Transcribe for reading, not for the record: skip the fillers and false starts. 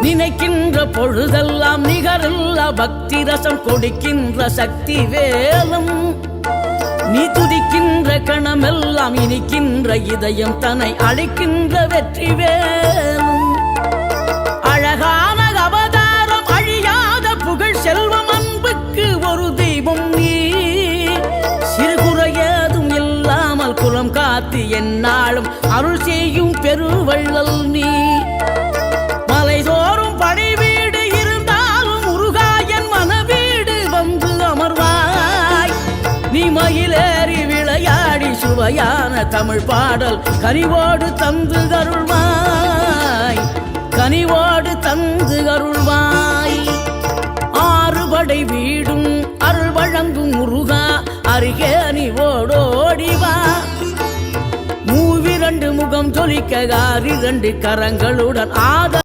நினைக்கின்ற பொழுதெல்லாம் நிகரில்லா பக்தி ரசம் கொடுக்கின்ற சக்தி வேலும் நீ துதிக்கின்ற கணமெல்லாம் இனிக்கின்ற இதயம் தன்னை அழைக்கின்ற வெற்றி வேலும் அழகான அவதாரம் அழியாத புகழ் செல்வம் அன்புக்கு ஒரு தெய்வம் நீ சிறுகுறையதும் இல்லாமல் குலம் காத்து எந்நாளும் அருள் செய்யும் பெருவள்ளல் நீ மலைதோறும் படை வீடு இருந்தாலும் முருகாயன் மனவீடு வந்து அமர்வாய் நீ மயிலேறி விளையாடி சுவையான தமிழ் பாடல் கனிவோடு தந்து அருள்வாய் கனிவோடு தந்து அருள்வாய் ஆறுபடை வீடும் அருள் வழங்கும் முருகா அருகே நீ ஓடோடிவா மூவிரண்டு முகம் ஜொலிக்க 6 கரங்களுடன்